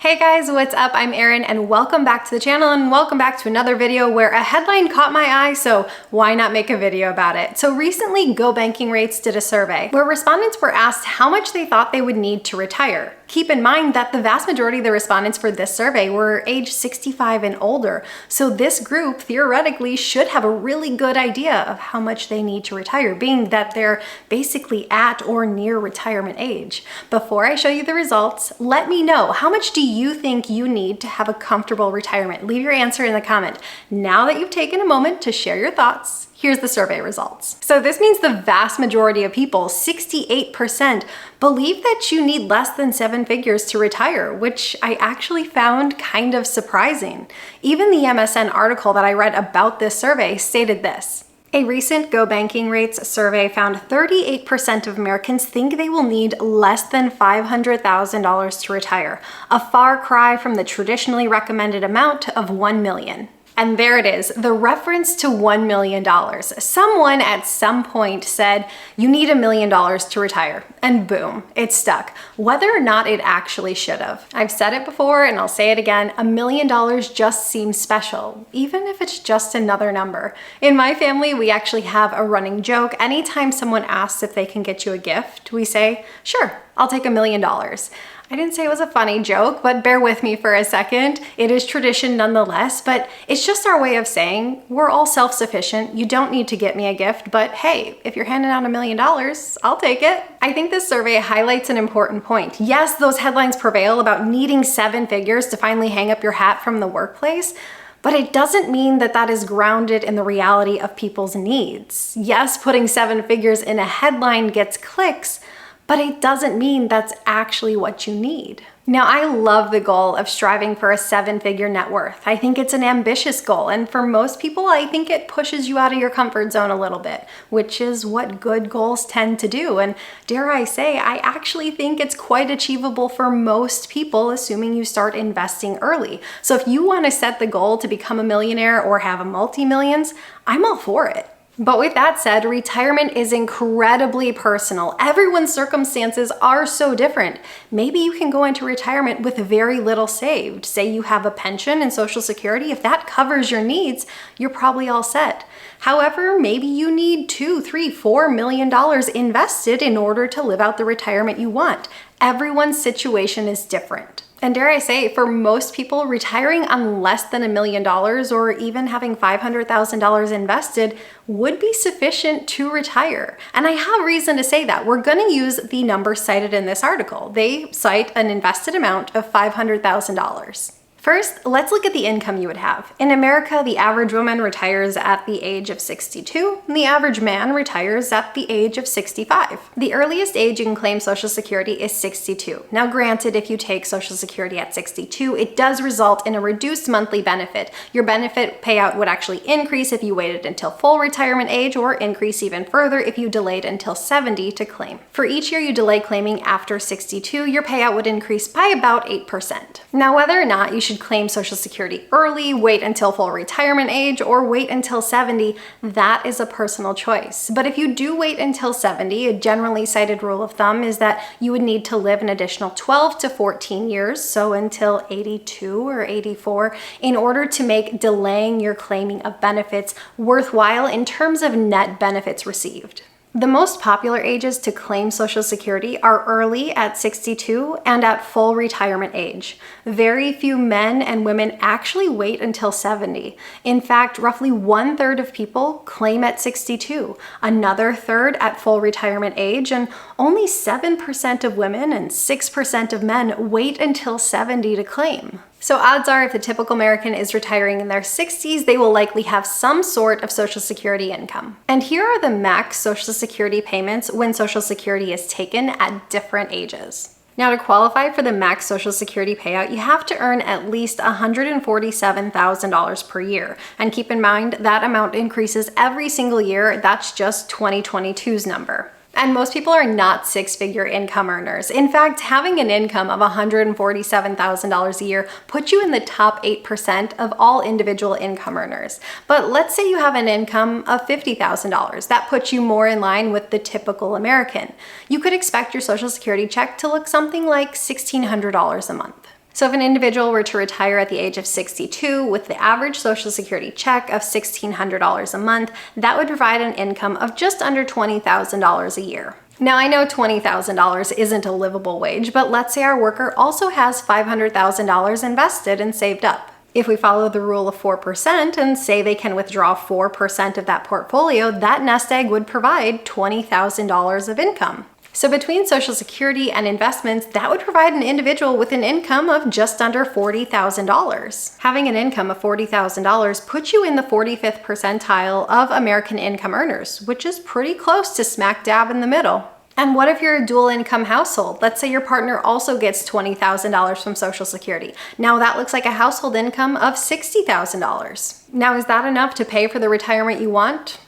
Hey guys, what's up? I'm Erin and welcome back to the channel and welcome back to another video where a headline caught my eye, so why not make a video about it? So recently, Go Banking Rates did a survey where respondents were asked how much they thought they would need to retire. Keep in mind that the vast majority of the respondents for this survey were age 65 and older, so this group theoretically should have a really good idea of how much they need to retire, being that they're basically at or near retirement age. Before I show you the results, let me know, how much do you think you need to have a comfortable retirement? Leave your answer in the comment. Now that you've taken a moment to share your thoughts, here's the survey results. So this means the vast majority of people, 68%, believe that you need less than 7 figures to retire, which I actually found kind of surprising. Even the MSN article that I read about this survey stated this. A recent Go Banking Rates survey found 38% of Americans think they will need less than $500,000 to retire, a far cry from the traditionally recommended amount of $1 million. And there it is, the reference to $1 million. Someone at some point said, you need $1 million to retire, and boom, it stuck, whether or not it actually should have. I've said it before and I'll say it again, $1 million just seems special, even if it's just another number. In my family, we actually have a running joke. Anytime someone asks if they can get you a gift, we say, sure, I'll take $1 million. I didn't say it was a funny joke, but bear with me for a second. It is tradition nonetheless, but it's just our way of saying we're all self-sufficient. You don't need to get me a gift, but hey, if you're handing out $1 million, I'll take it. I think this survey highlights an important point. Yes, those headlines prevail about needing 7 figures to finally hang up your hat from the workplace, but it doesn't mean that that is grounded in the reality of people's needs. Yes, putting 7 figures in a headline gets clicks, but it doesn't mean that's actually what you need. Now, I love the goal of striving for a 7-figure net worth. I think it's an ambitious goal, and for most people, I think it pushes you out of your comfort zone a little bit, which is what good goals tend to do. And dare I say, I actually think it's quite achievable for most people, assuming you start investing early. So if you want to set the goal to become a millionaire or have a multi-millions, I'm all for it. But with that said, retirement is incredibly personal. Everyone's circumstances are so different. Maybe you can go into retirement with very little saved. Say you have a pension and Social Security. If that covers your needs, you're probably all set. However, maybe you need $2, $3, $4 million invested in order to live out the retirement you want. Everyone's situation is different. And dare I say, for most people, retiring on less than $1 million or even having $500,000 invested would be sufficient to retire. And I have reason to say that. We're going to use the number cited in this article. They cite an invested amount of $500,000. First, let's look at the income you would have. In America, the average woman retires at the age of 62, and the average man retires at the age of 65. The earliest age you can claim Social Security is 62. Now granted, if you take Social Security at 62, it does result in a reduced monthly benefit. Your benefit payout would actually increase if you waited until full retirement age, or increase even further if you delayed until 70 to claim. For each year you delay claiming after 62, your payout would increase by about 8%. Now, whether or not you should claim Social Security early, wait until full retirement age, or wait until 70, that is a personal choice. But if you do wait until 70, a generally cited rule of thumb is that you would need to live an additional 12 to 14 years, so until 82 or 84, in order to make delaying your claiming of benefits worthwhile in terms of net benefits received. The most popular ages to claim Social Security are early at 62 and at full retirement age. Very few men and women actually wait until 70. In fact, roughly 1/3 of people claim at 62, another third at full retirement age, and only 7% of women and 6% of men wait until 70 to claim. So odds are if the typical American is retiring in their 60s, they will likely have some sort of Social Security income. And here are the max Social Security payments when Social Security is taken at different ages. Now, to qualify for the max Social Security payout, you have to earn at least $147,000 per year. And keep in mind, that amount increases every single year. That's just 2022's number. And most people are not 6-figure income earners. In fact, having an income of $147,000 a year puts you in the top 8% of all individual income earners. But let's say you have an income of $50,000. That puts you more in line with the typical American. You could expect your Social Security check to look something like $1,600 a month. So if an individual were to retire at the age of 62 with the average Social Security check of $1,600 a month, that would provide an income of just under $20,000 a year. Now, I know $20,000 isn't a livable wage, but let's say our worker also has $500,000 invested and saved up. If we follow the rule of 4% and say they can withdraw 4% of that portfolio, that nest egg would provide $20,000 of income. So between Social Security and investments, that would provide an individual with an income of just under $40,000. Having an income of $40,000 puts you in the 45th percentile of American income earners, which is pretty close to smack dab in the middle. And what if you're a dual income household? Let's say your partner also gets $20,000 from Social Security. Now that looks like a household income of $60,000. Now, is that enough to pay for the retirement you want?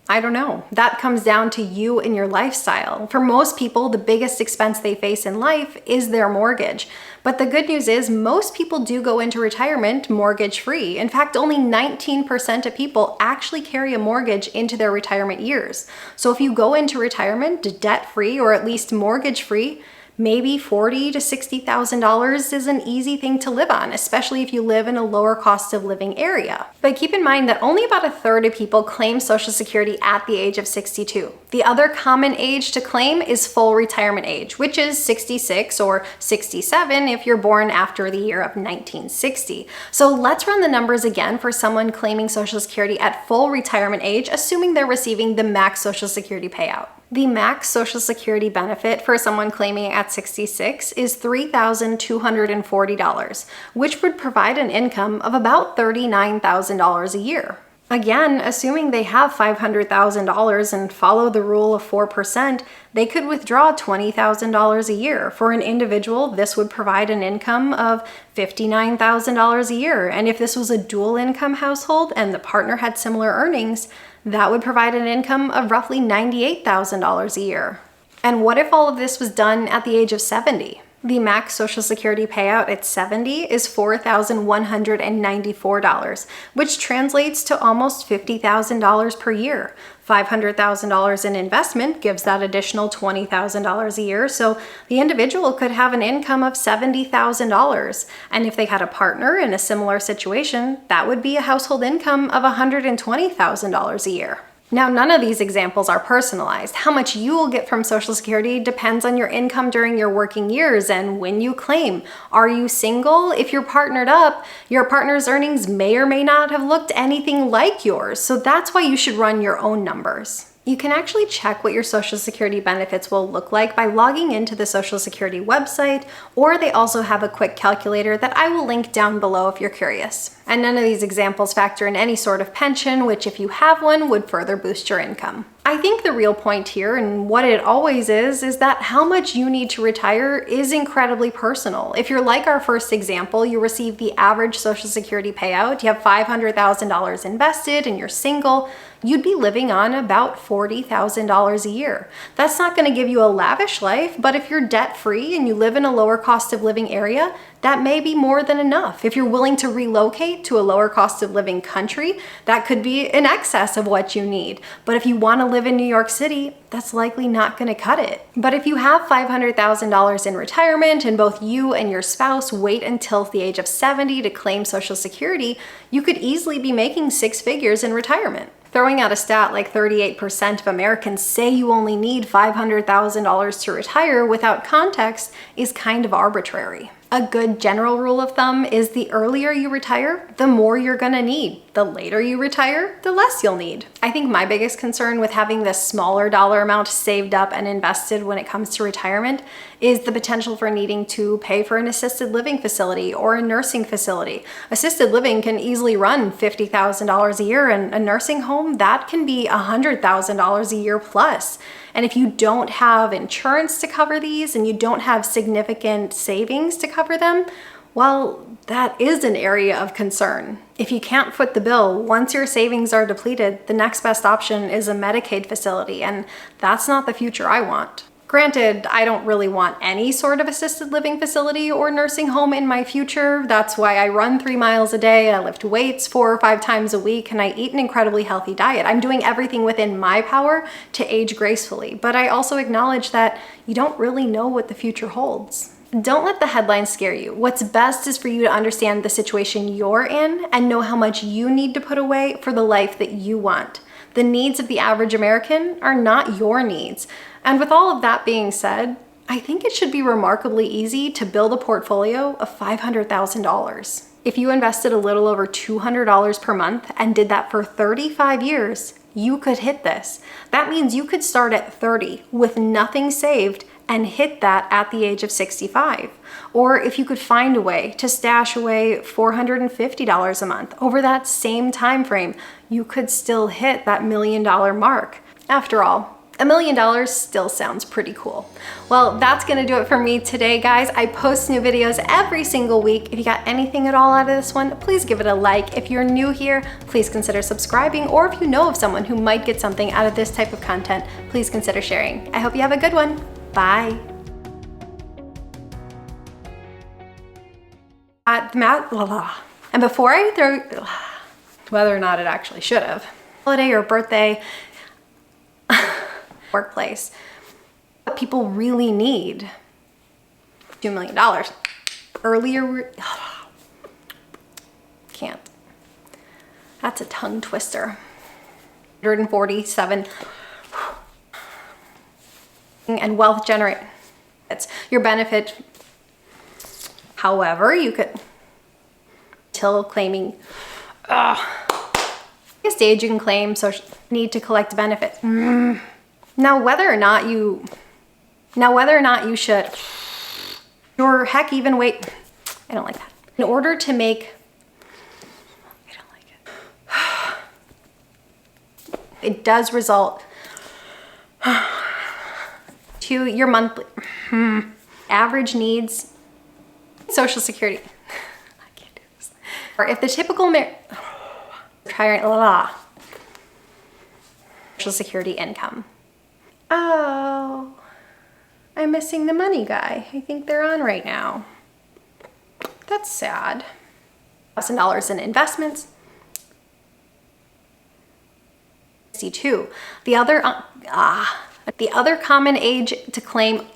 I don't know. That comes down to you and your lifestyle. For most people, the biggest expense they face in life is their mortgage. But the good news is most people do go into retirement mortgage-free. In fact, only 19% of people actually carry a mortgage into their retirement years. So if you go into retirement debt-free or at least mortgage-free, maybe $40,000 to $60,000 is an easy thing to live on, especially if you live in a lower cost of living area. But keep in mind that only about a third of people claim Social Security at the age of 62. The other common age to claim is full retirement age, which is 66 or 67 if you're born after the year of 1960. So let's run the numbers again for someone claiming Social Security at full retirement age, assuming they're receiving the max Social Security payout. The max Social Security benefit for someone claiming at 66 is $3,240, which would provide an income of about $39,000 a year. Again, assuming they have $500,000 and follow the rule of 4%, they could withdraw $20,000 a year. For an individual, this would provide an income of $59,000 a year. And if this was a dual income household and the partner had similar earnings, that would provide an income of roughly $98,000 a year. And what if all of this was done at the age of 70? The max Social Security payout at 70 is $4,194, which translates to almost $50,000 per year. $500,000 in investment gives that additional $20,000 a year, so the individual could have an income of $70,000. And if they had a partner in a similar situation, that would be a household income of $120,000 a year. Now, none of these examples are personalized. How much you will get from Social Security depends on your income during your working years and when you claim. Are you single? If you're partnered up, your partner's earnings may or may not have looked anything like yours, so that's why you should run your own numbers. You can actually check what your Social Security benefits will look like by logging into the Social Security website, or they also have a quick calculator that I will link down below if you're curious. And none of these examples factor in any sort of pension, which if you have one would further boost your income. I think the real point here, and what it always is that how much you need to retire is incredibly personal. If you're like our first example, you receive the average Social Security payout, you have $500,000 invested and you're single, you'd be living on about $40,000 a year. That's not going to give you a lavish life, but if you're debt-free and you live in a lower cost of living area, that may be more than enough. If you're willing to relocate to a lower cost of living country, that could be in excess of what you need. But if you want to live in New York City, that's likely not going to cut it. But if you have $500,000 in retirement and both you and your spouse wait until the age of 70 to claim Social Security, you could easily be making six figures in retirement. Throwing out a stat like 38% of Americans say you only need $500,000 to retire without context is kind of arbitrary. A good general rule of thumb is the earlier you retire, the more you're gonna need. The later you retire, the less you'll need. I think my biggest concern with having this smaller dollar amount saved up and invested when it comes to retirement is the potential for needing to pay for an assisted living facility or a nursing facility. Assisted living can easily run $50,000 a year, and a nursing home, that can be $100,000 a year plus. And if you don't have insurance to cover these and you don't have significant savings to cover them, well, that is an area of concern. If you can't foot the bill, once your savings are depleted, the next best option is a Medicaid facility, and that's not the future I want. Granted, I don't really want any sort of assisted living facility or nursing home in my future. That's why I run 3 miles a day, I lift weights 4 or 5 times a week, and I eat an incredibly healthy diet. I'm doing everything within my power to age gracefully, but I also acknowledge that you don't really know what the future holds. Don't let the headlines scare you. What's best is for you to understand the situation you're in and know how much you need to put away for the life that you want. The needs of the average American are not your needs. And with all of that being said, I think it should be remarkably easy to build a portfolio of $500,000. If you invested a little over $200 per month and did that for 35 years, you could hit this. That means you could start at 30 with nothing saved and hit that at the age of 65. Or if you could find a way to stash away $450 a month over that same time frame, you could still hit that $1 million mark. After all, $1 million still sounds pretty cool. Well, that's gonna do it for me today, guys. I post new videos every single week. If you got anything at all out of this one, please give it a like. If you're new here, please consider subscribing, or if you know of someone who might get something out of this type of content, please consider sharing. I hope you have a good one. Bye. And before I throw, whether or not it actually should have, holiday or birthday, workplace, what people really need, $2 million. Earlier, can't. That's a tongue twister. 147. And wealth generate. It's your benefit. However, you could, till claiming, a stage you can claim social need to collect benefits. Now, whether or not you should, or heck, even wait, I don't like that. In order to make, I don't like it. It does result to your monthly average needs, Social Security. I can't do this. Or if the typical Social Security income. Oh, I'm missing the money guy. I think they're on right now. That's sad. $1,000 in investments. 62. The other common age to claim,